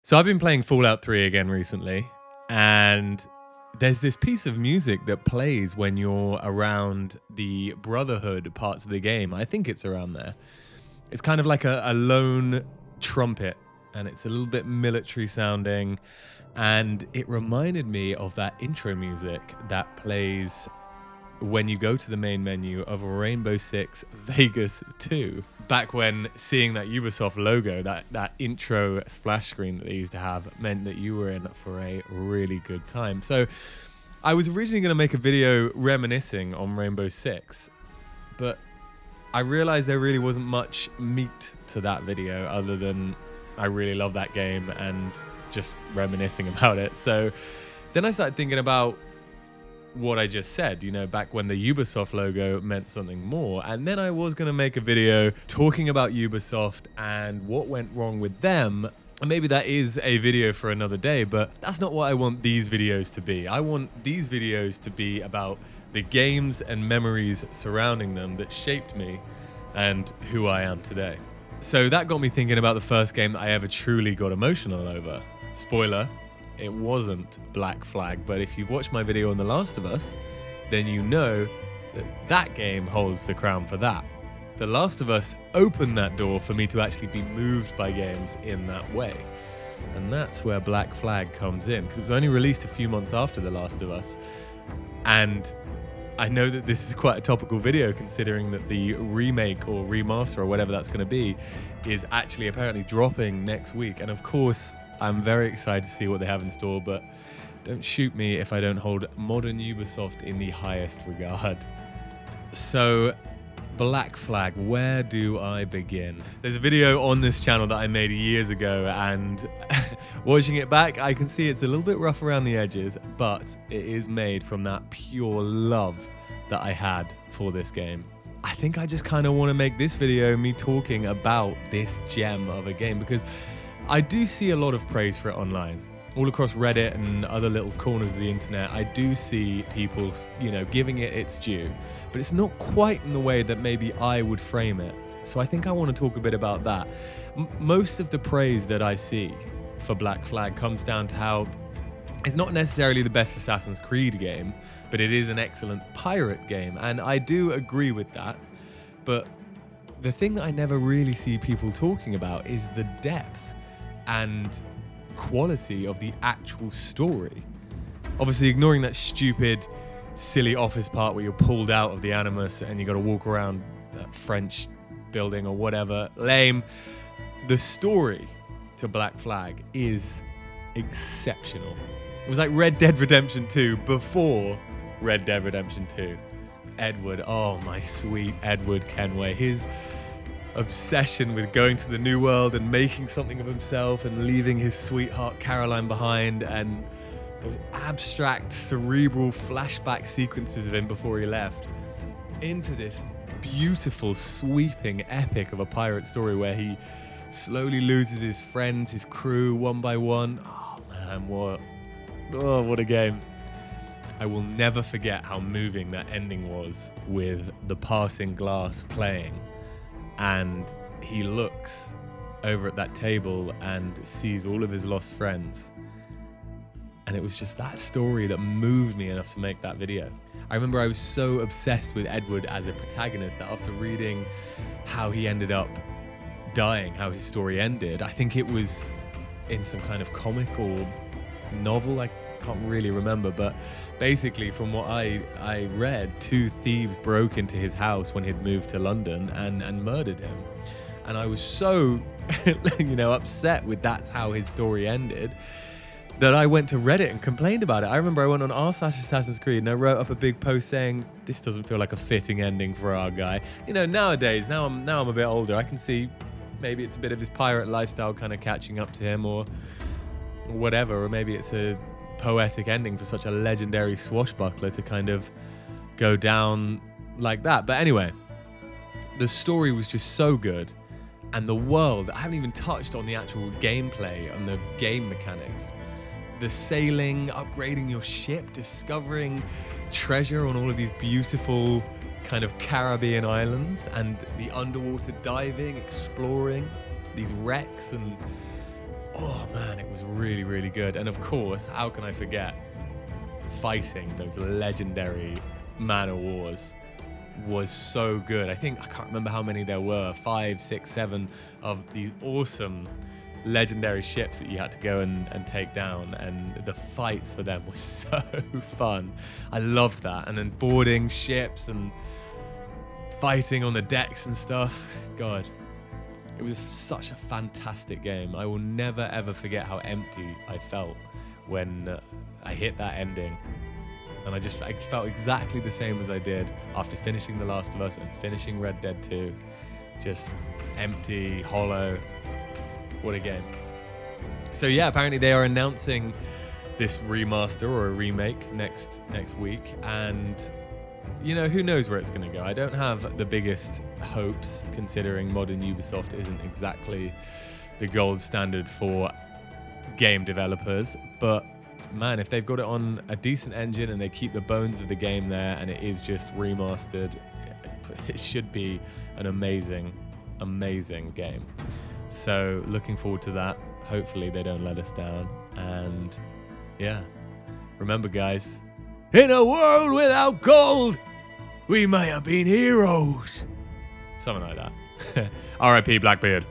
So I've been playing Fallout 3 again recently, and there's this piece of music that plays when you're around the Brotherhood parts of the game. I think it's around there. It's kind of like a lone trumpet, and it's a little bit military sounding, and it reminded me of that intro music that plays when you go to the main menu of Rainbow Six Vegas 2. Back when seeing that Ubisoft logo, that intro splash screen that they used to have, meant that you were in for a really good time. So I was originally going to make a video reminiscing on Rainbow Six, but I realized there really wasn't much meat to that video other than I really love that game and just reminiscing about it. So then I started thinking about what I just said, back when the Ubisoft logo meant something more. And then I was going to make a video talking about Ubisoft and what went wrong with them. And maybe that is a video for another day, but that's not what I want these videos to be. I want these videos to be about the games and memories surrounding them that shaped me and who I am today. So that got me thinking about the first game that I ever truly got emotional over. Spoiler, it wasn't Black Flag, but if you've watched my video on The Last of Us, then you know that that game holds the crown for that. The Last of Us opened that door for me to actually be moved by games in that way. And that's where Black Flag comes in, because it was only released a few months after The Last of Us. And I know that this is quite a topical video, considering that the remake or remaster or whatever that's going to be is actually apparently dropping next week. And of course, I'm very excited to see what they have in store, but don't shoot me if I don't hold modern Ubisoft in the highest regard. So, Black Flag, where do I begin? There's a video on this channel that I made years ago, and watching it back, I can see it's a little bit rough around the edges, but it is made from that pure love that I had for this game. I think I just kind of want to make this video me talking about this gem of a game, because I do see a lot of praise for it online. All across Reddit and other little corners of the internet, I do see people, giving it its due. But it's not quite in the way that maybe I would frame it. So I think I want to talk a bit about that. Most of the praise that I see for Black Flag comes down to how it's not necessarily the best Assassin's Creed game, but it is an excellent pirate game. And I do agree with that. But the thing that I never really see people talking about is the depth and quality of the actual story. Obviously, ignoring that stupid, silly office part where you're pulled out of the Animus and you got to walk around that French building or whatever. Lame. The story to Black Flag is exceptional. It was like Red Dead Redemption 2 before Red Dead Redemption 2. Edward, oh my sweet Edward Kenway. His obsession with going to the new world and making something of himself and leaving his sweetheart Caroline behind, and those abstract cerebral flashback sequences of him before he left, into this beautiful sweeping epic of a pirate story where he slowly loses his friends, his crew, one by one. Oh man, what a game. I will never forget how moving that ending was, with the passing glass playing. And he looks over at that table and sees all of his lost friends. And it was just that story that moved me enough to make that video. I remember I was so obsessed with Edward as a protagonist that after reading how he ended up dying, how his story ended, I think it was in some kind of comic or novel, I can't really remember, but basically from what I read, two thieves broke into his house when he'd moved to London and murdered him. And I was so upset with that's how his story ended that I went to Reddit and complained about it. I remember I went on r/Assassin's Creed and I wrote up a big post saying, this doesn't feel like a fitting ending for our guy. Nowadays, now I'm a bit older, I can see maybe it's a bit of his pirate lifestyle kind of catching up to him or whatever, or maybe it's a poetic ending for such a legendary swashbuckler to kind of go down like that. But anyway, the story was just so good, and the world, I haven't even touched on the actual gameplay and the game mechanics. The sailing, upgrading your ship, discovering treasure on all of these beautiful kind of Caribbean islands, and the underwater diving, exploring these wrecks, and Oh man, it was really, really good. And of course, how can I forget fighting those legendary Man of Wars was so good. I can't remember how many there were, 5, 6, 7 of these awesome legendary ships that you had to go and take down, and the fights for them were so fun. I loved that. And then boarding ships and fighting on the decks and stuff. God, it was such a fantastic game. I will never ever forget how empty I felt when I hit that ending. And I felt exactly the same as I did after finishing The Last of Us and finishing Red Dead 2. Just empty, hollow. What a game. So yeah, apparently they are announcing this remaster or a remake next week. And, you know, who knows where it's going to go. I don't have the biggest hopes, considering modern Ubisoft isn't exactly the gold standard for game developers. But man, if they've got it on a decent engine and they keep the bones of the game there and it is just remastered, it should be an amazing, amazing game. So looking forward to that. Hopefully they don't let us down. And yeah, remember guys, in a world without gold, we may have been heroes. Something like that. R.I.P. Blackbeard.